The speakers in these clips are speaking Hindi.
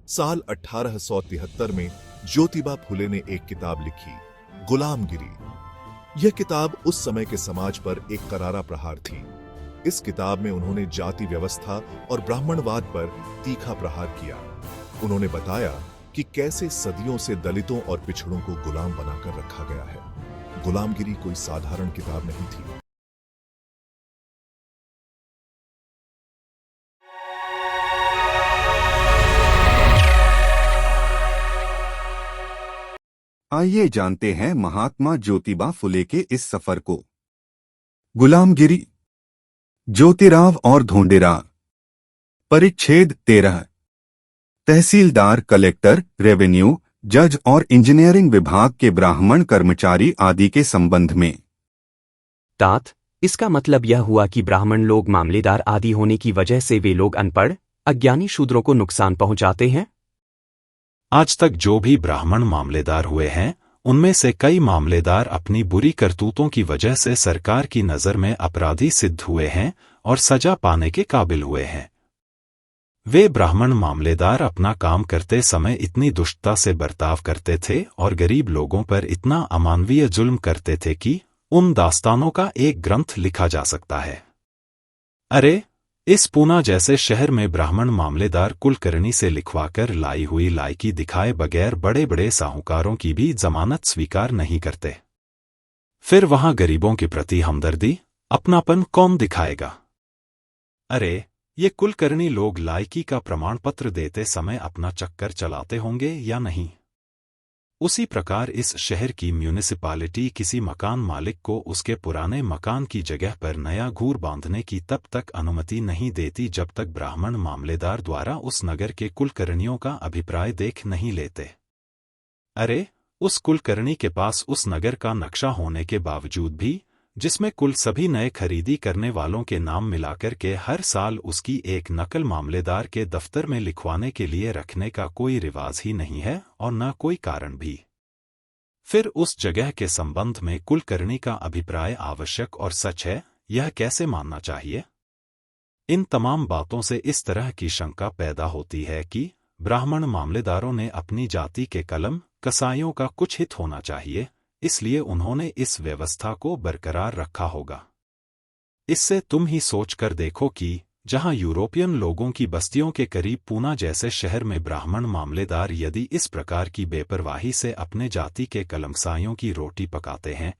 साल 1873 में ज्योतिबा फुले ने एक किताब लिखी, गुलामगिरी। यह किताब उस समय के समाज पर एक करारा प्रहार थी। इस किताब में उन्होंने जाति व्यवस्था और ब्राह्मणवाद पर तीखा प्रहार किया। उन्होंने बताया कि कैसे सदियों से दलितों और पिछड़ों को गुलाम बनाकर रखा गया है। गुलामगिरी कोई साधारण किताब नहीं थी। आइए जानते हैं महात्मा ज्योतिबा फुले के इस सफर को। गुलामगिरी। ज्योतिराव और ढोंडेराव। परिच्छेद 13। तहसीलदार, कलेक्टर, रेवेन्यू, जज और इंजीनियरिंग विभाग के ब्राह्मण कर्मचारी आदि के संबंध में। तात, इसका मतलब यह हुआ कि ब्राह्मण लोग मामलेदार आदि होने की वजह से वे लोग अनपढ़, अज्ञानी शूद्रों को नुकसान पहुंचाते हैं। आज तक जो भी ब्राह्मण मामलेदार हुए हैं, उनमें से कई मामलेदार अपनी बुरी करतूतों की वजह से सरकार की नज़र में अपराधी सिद्ध हुए हैं और सजा पाने के काबिल हुए हैं। वे ब्राह्मण मामलेदार अपना काम करते समय इतनी दुष्टता से बर्ताव करते थे और गरीब लोगों पर इतना अमानवीय जुल्म करते थे कि उन दास्तानों का एक ग्रंथ लिखा जा सकता है। अरे, इस पूना जैसे शहर में ब्राह्मण मामलेदार कुलकर्णी से लिखवाकर लाई हुई लायकी दिखाए बगैर बड़े बड़े साहूकारों की भी जमानत स्वीकार नहीं करते। फिर वहां गरीबों के प्रति हमदर्दी, अपनापन कौन दिखाएगा? अरे, ये कुलकर्णी लोग लायकी का प्रमाण पत्र देते समय अपना चक्कर चलाते होंगे या नहीं? उसी प्रकार इस शहर की म्यूनिसिपालिटी किसी मकान मालिक को उसके पुराने मकान की जगह पर नया घूर बांधने की तब तक अनुमति नहीं देती जब तक ब्राह्मण मामलेदार द्वारा उस नगर के कुलकर्णियों का अभिप्राय देख नहीं लेते। अरे, उस कुलकर्णी के पास उस नगर का नक्शा होने के बावजूद भी, जिसमें कुल सभी नए खरीदी करने वालों के नाम मिलाकर के हर साल उसकी एक नकल मामलेदार के दफ्तर में लिखवाने के लिए रखने का कोई रिवाज ही नहीं है और न कोई कारण भी। फिर उस जगह के संबंध में कुलकर्णी का अभिप्राय आवश्यक और सच है, यह कैसे मानना चाहिए? इन तमाम बातों से इस तरह की शंका पैदा होती है कि ब्राह्मण मामलेदारों ने अपनी जाति के कलम कसाईयों का कुछ हित होना चाहिए, इसलिए उन्होंने इस व्यवस्था को बरकरार रखा होगा। इससे तुम ही सोच कर देखो कि जहां यूरोपियन लोगों की बस्तियों के करीब पूना जैसे शहर में ब्राह्मण मामलेदार यदि इस प्रकार की बेपरवाही से अपने जाति के कलमसाइयों की रोटी पकाते हैं,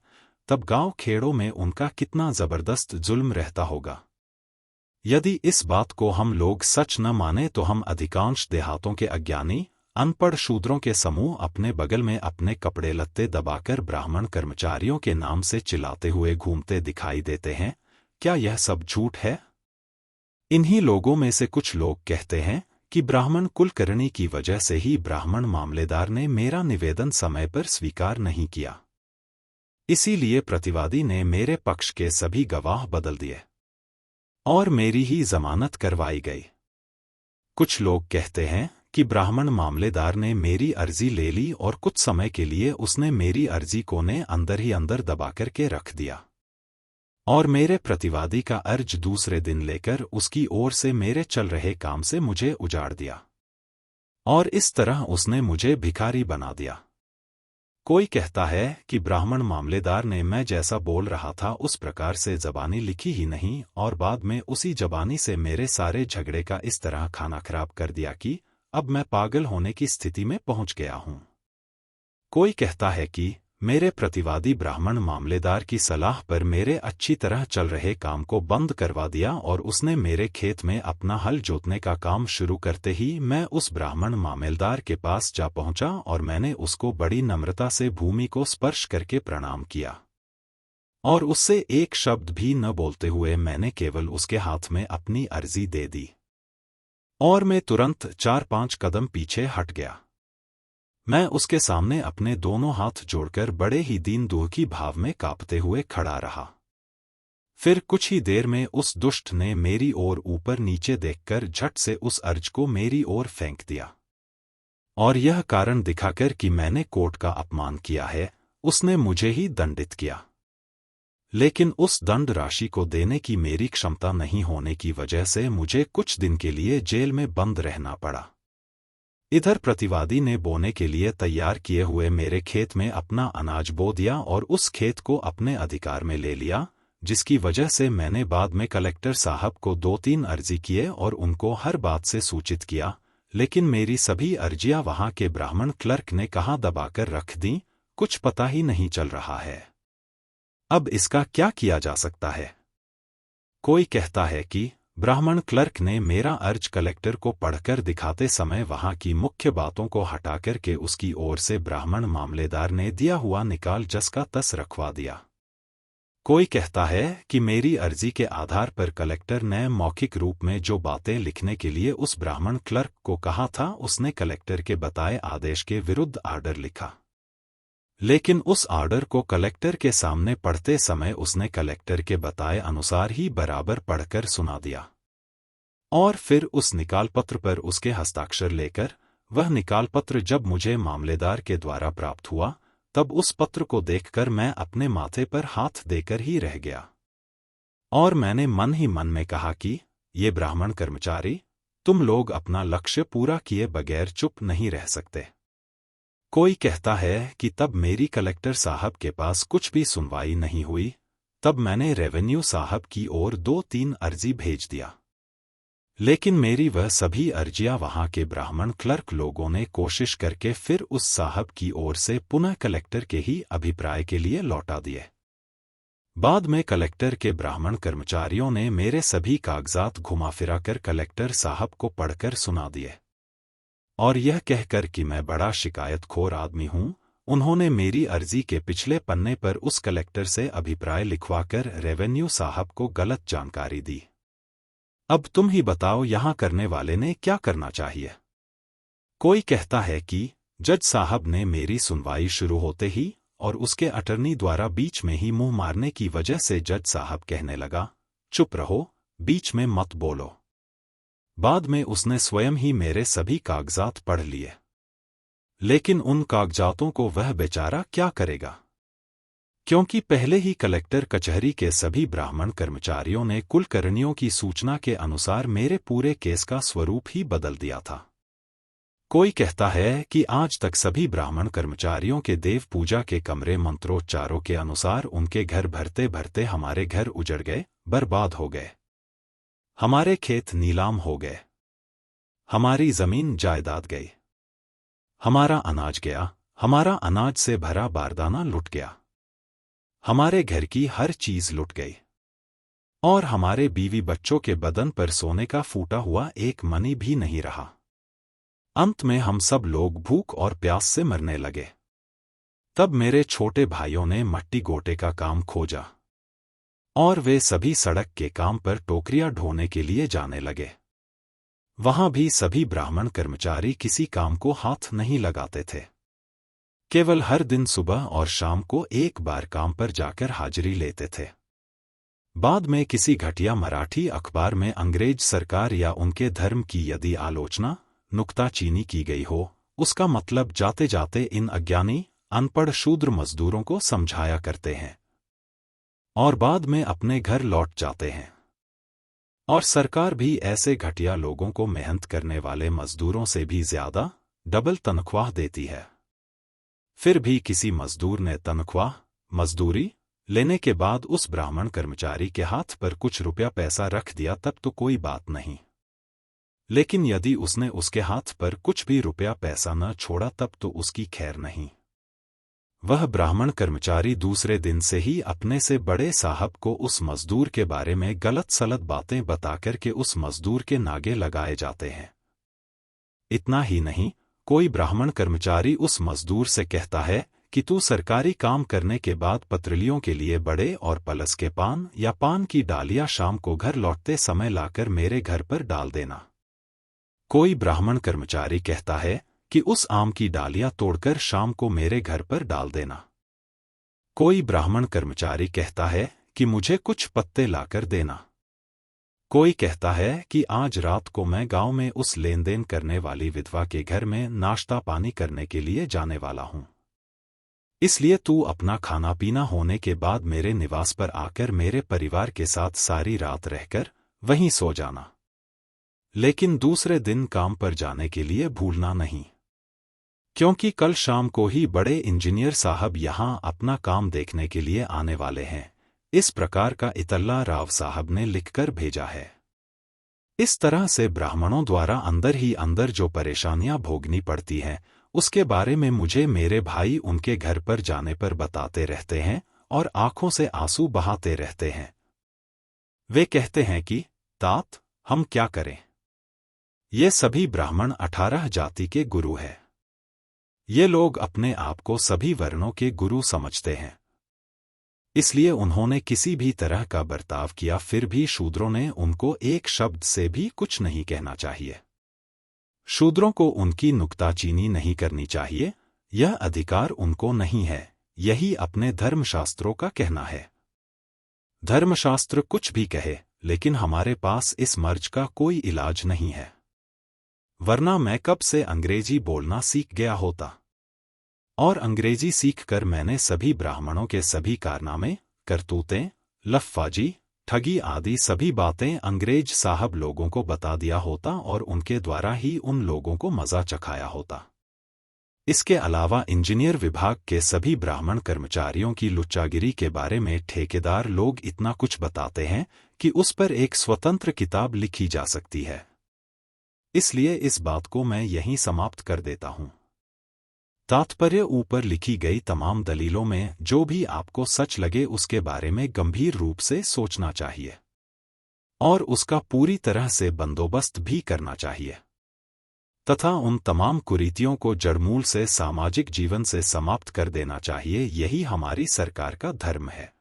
तब गांव खेड़ों में उनका कितना जबरदस्त जुल्म रहता होगा। यदि इस बात को हम लोग सच न माने तो हम अधिकांश देहातों के अज्ञानी अनपढ़ शूद्रों के समूह अपने बगल में अपने कपड़े लत्ते दबाकर ब्राह्मण कर्मचारियों के नाम से चिल्लाते हुए घूमते दिखाई देते हैं। क्या यह सब झूठ है? इन्हीं लोगों में से कुछ लोग कहते हैं कि ब्राह्मण कुलकर्णी की वजह से ही ब्राह्मण मामलेदार ने मेरा निवेदन समय पर स्वीकार नहीं किया, इसीलिए प्रतिवादी ने मेरे पक्ष के सभी गवाह बदल दिए और मेरी ही जमानत करवाई गई। कुछ लोग कहते हैं कि ब्राह्मण मामलेदार ने मेरी अर्जी ले ली और कुछ समय के लिए उसने मेरी अर्जी को ने अंदर ही अंदर दबा करके रख दिया और मेरे प्रतिवादी का अर्ज दूसरे दिन लेकर उसकी ओर से मेरे चल रहे काम से मुझे उजाड़ दिया और इस तरह उसने मुझे भिखारी बना दिया। कोई कहता है कि ब्राह्मण मामलेदार ने मैं जैसा बोल रहा था उस प्रकार से जबानी लिखी ही नहीं और बाद में उसी जबानी से मेरे सारे झगड़े का इस तरह खाना खराब कर दिया कि अब मैं पागल होने की स्थिति में पहुंच गया हूं। कोई कहता है कि मेरे प्रतिवादी ब्राह्मण मामलेदार की सलाह पर मेरे अच्छी तरह चल रहे काम को बंद करवा दिया और उसने मेरे खेत में अपना हल जोतने का काम शुरू करते ही मैं उस ब्राह्मण मामलेदार के पास जा पहुंचा और मैंने उसको बड़ी नम्रता से भूमि को स्पर्श करके प्रणाम किया और उससे एक शब्द भी न बोलते हुए मैंने केवल उसके हाथ में अपनी अर्जी दे दी और मैं तुरंत 4-5 कदम पीछे हट गया। मैं उसके सामने अपने दोनों हाथ जोड़कर बड़े ही दीन दुखी भाव में कांपते हुए खड़ा रहा। फिर कुछ ही देर में उस दुष्ट ने मेरी ओर ऊपर नीचे देखकर झट से उस अर्ज को मेरी ओर फेंक दिया और यह कारण दिखाकर कि मैंने कोर्ट का अपमान किया है, उसने मुझे ही दंडित किया। लेकिन उस दंड राशि को देने की मेरी क्षमता नहीं होने की वजह से मुझे कुछ दिन के लिए जेल में बंद रहना पड़ा। इधर प्रतिवादी ने बोने के लिए तैयार किए हुए मेरे खेत में अपना अनाज बो दिया और उस खेत को अपने अधिकार में ले लिया, जिसकी वजह से मैंने बाद में कलेक्टर साहब को 2-3 अर्जी किए और उनको हर बात से सूचित किया, लेकिन मेरी सभी अर्जियां वहां के ब्राह्मण क्लर्क ने कहाँ दबाकर रख दी, कुछ पता ही नहीं चल रहा है। अब इसका क्या किया जा सकता है? कोई कहता है कि ब्राह्मण क्लर्क ने मेरा अर्ज कलेक्टर को पढ़कर दिखाते समय वहां की मुख्य बातों को हटाकर के उसकी ओर से ब्राह्मण मामलेदार ने दिया हुआ निकाल जस का तस रखवा दिया। कोई कहता है कि मेरी अर्जी के आधार पर कलेक्टर ने मौखिक रूप में जो बातें लिखने के लिए उस ब्राह्मण क्लर्क को कहा था, उसने कलेक्टर के बताए आदेश के विरुद्ध आर्डर लिखा, लेकिन उस आर्डर को कलेक्टर के सामने पढ़ते समय उसने कलेक्टर के बताए अनुसार ही बराबर पढ़कर सुना दिया और फिर उस निकाल पत्र पर उसके हस्ताक्षर लेकर, वह निकाल पत्र जब मुझे मामलेदार के द्वारा प्राप्त हुआ तब उस पत्र को देखकर मैं अपने माथे पर हाथ देकर ही रह गया और मैंने मन ही मन में कहा कि ये ब्राह्मण कर्मचारी, तुम लोग अपना लक्ष्य पूरा किए बगैर चुप नहीं रह सकते। कोई कहता है कि तब मेरी कलेक्टर साहब के पास कुछ भी सुनवाई नहीं हुई, तब मैंने रेवेन्यू साहब की ओर 2-3 अर्जी भेज दिया, लेकिन मेरी वह सभी अर्जियां वहां के ब्राह्मण क्लर्क लोगों ने कोशिश करके फिर उस साहब की ओर से पुनः कलेक्टर के ही अभिप्राय के लिए लौटा दिए। बाद में कलेक्टर के ब्राह्मण कर्मचारियों ने मेरे सभी कागजात घुमा फिरा कर कलेक्टर साहब को पढ़कर सुना दिए और यह कहकर कि मैं बड़ा शिकायतखोर आदमी हूं, उन्होंने मेरी अर्जी के पिछले पन्ने पर उस कलेक्टर से अभिप्राय लिखवाकर रेवेन्यू साहब को गलत जानकारी दी। अब तुम ही बताओ यहां करने वाले ने क्या करना चाहिए? कोई कहता है कि जज साहब ने मेरी सुनवाई शुरू होते ही और उसके अटर्नी द्वारा बीच में ही मुंह मारने की वजह से जज साहब कहने लगा, चुप रहो, बीच में मत बोलो। बाद में उसने स्वयं ही मेरे सभी कागजात पढ़ लिए, लेकिन उन कागजातों को वह बेचारा क्या करेगा, क्योंकि पहले ही कलेक्टर कचहरी के सभी ब्राह्मण कर्मचारियों ने कुलकर्णियों की सूचना के अनुसार मेरे पूरे केस का स्वरूप ही बदल दिया था। कोई कहता है कि आज तक सभी ब्राह्मण कर्मचारियों के देव पूजा के कमरे मंत्रोच्चारों के अनुसार उनके घर भरते भरते हमारे घर उजड़ गए, बर्बाद हो गए, हमारे खेत नीलाम हो गए, हमारी जमीन जायदाद गई, हमारा अनाज गया, हमारा अनाज से भरा बारदाना लुट गया, हमारे घर की हर चीज लुट गई और हमारे बीवी बच्चों के बदन पर सोने का फूटा हुआ एक मनी भी नहीं रहा। अंत में हम सब लोग भूख और प्यास से मरने लगे। तब मेरे छोटे भाइयों ने मट्टी गोटे का काम खोजा और वे सभी सड़क के काम पर टोकरियां ढोने के लिए जाने लगे। वहां भी सभी ब्राह्मण कर्मचारी किसी काम को हाथ नहीं लगाते थे, केवल हर दिन सुबह और शाम को एक बार काम पर जाकर हाजिरी लेते थे। बाद में किसी घटिया मराठी अखबार में अंग्रेज सरकार या उनके धर्म की यदि आलोचना, नुक्ताचीनी की गई हो, उसका मतलब जाते जाते इन अज्ञानी अनपढ़ शूद्र मजदूरों को समझाया करते हैं और बाद में अपने घर लौट जाते हैं। और सरकार भी ऐसे घटिया लोगों को मेहनत करने वाले मजदूरों से भी ज्यादा डबल तनख्वाह देती है। फिर भी किसी मजदूर ने तनख्वाह मजदूरी लेने के बाद उस ब्राह्मण कर्मचारी के हाथ पर कुछ रुपया पैसा रख दिया तब तो कोई बात नहीं, लेकिन यदि उसने उसके हाथ पर कुछ भी रुपया पैसा न छोड़ा तब तो उसकी खैर नहीं। वह ब्राह्मण कर्मचारी दूसरे दिन से ही अपने से बड़े साहब को उस मजदूर के बारे में गलत सलत बातें बताकर के उस मजदूर के नागे लगाए जाते हैं। इतना ही नहीं, कोई ब्राह्मण कर्मचारी उस मजदूर से कहता है कि तू सरकारी काम करने के बाद पत्रलियों के लिए बड़े और पलस के पान या पान की डालियां शाम को घर लौटते समय लाकर मेरे घर पर डाल देना। कोई ब्राह्मण कर्मचारी कहता है कि उस आम की डालियां तोड़कर शाम को मेरे घर पर डाल देना। कोई ब्राह्मण कर्मचारी कहता है कि मुझे कुछ पत्ते लाकर देना। कोई कहता है कि आज रात को मैं गांव में उस लेन देन करने वाली विधवा के घर में नाश्ता पानी करने के लिए जाने वाला हूं, इसलिए तू अपना खाना पीना होने के बाद मेरे निवास पर आकर मेरे परिवार के साथ सारी रात रहकर वहीं सो जाना। लेकिन दूसरे दिन काम पर जाने के लिए भूलना नहीं, क्योंकि कल शाम को ही बड़े इंजीनियर साहब यहां अपना काम देखने के लिए आने वाले हैं। इस प्रकार का इतल्ला राव साहब ने लिखकर भेजा है। इस तरह से ब्राह्मणों द्वारा अंदर ही अंदर जो परेशानियां भोगनी पड़ती हैं, उसके बारे में मुझे मेरे भाई उनके घर पर जाने पर बताते रहते हैं और आंखों से आंसू बहाते रहते हैं। वे कहते हैं कि तात, हम क्या करें? ये सभी ब्राह्मण 18 जाति के गुरु हैं। ये लोग अपने आप को सभी वर्णों के गुरु समझते हैं, इसलिए उन्होंने किसी भी तरह का बर्ताव किया, फिर भी शूद्रों ने उनको एक शब्द से भी कुछ नहीं कहना चाहिए। शूद्रों को उनकी नुक्ताचीनी नहीं करनी चाहिए, यह अधिकार उनको नहीं है, यही अपने धर्मशास्त्रों का कहना है। धर्मशास्त्र कुछ भी कहे, लेकिन हमारे पास इस मर्ज का कोई इलाज नहीं है, वरना मैं कब से अंग्रेजी बोलना सीख गया होता। और अंग्रेजी सीखकर मैंने सभी ब्राह्मणों के सभी कारनामे, करतूतें, लफ्फाजी, ठगी आदि सभी बातें अंग्रेज साहब लोगों को बता दिया होता और उनके द्वारा ही उन लोगों को मजा चखाया होता। इसके अलावा इंजीनियर विभाग के सभी ब्राह्मण कर्मचारियों की लुच्चागिरी के बारे में ठेकेदार लोग इतना कुछ बताते हैं कि उस पर एक स्वतंत्र किताब लिखी जा सकती है। इसलिए इस बात को मैं यहीं समाप्त कर देता हूं। तात्पर्य ऊपर लिखी गई तमाम दलीलों में जो भी आपको सच लगे उसके बारे में गंभीर रूप से सोचना चाहिए और उसका पूरी तरह से बंदोबस्त भी करना चाहिए तथा उन तमाम कुरीतियों को जड़मूल से सामाजिक जीवन से समाप्त कर देना चाहिए। यही हमारी सरकार का धर्म है।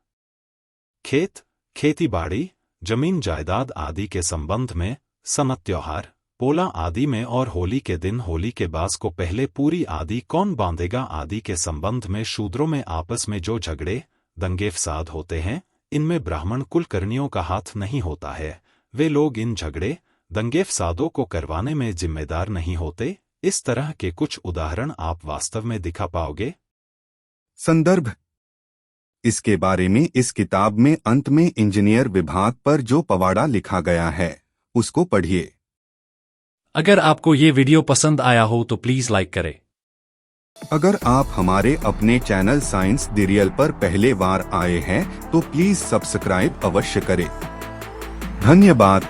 खेत, खेतीबाड़ी, जमीन जायदाद आदि के संबंध में, सनत त्योहार, पोला आदि में और होली के दिन होली के बास को पहले पूरी आदि कौन बांधेगा आदि के संबंध में शूद्रों में आपस में जो झगड़े, दंगे फसाद होते हैं, इनमें ब्राह्मण कुलकर्णियों का हाथ नहीं होता है। वे लोग इन झगड़े, दंगे फसादों को करवाने में जिम्मेदार नहीं होते। इस तरह के कुछ उदाहरण आप वास्तव में दिखा पाओगे? संदर्भ। इसके बारे में इस किताब में अंत में इंजीनियर विभाग पर जो पवाड़ा लिखा गया है उसको पढ़िए। अगर आपको ये वीडियो पसंद आया हो तो प्लीज लाइक करें। अगर आप हमारे अपने चैनल साइंस द रियल पर पहले बार आए हैं तो प्लीज सब्सक्राइब अवश्य करें। धन्यवाद।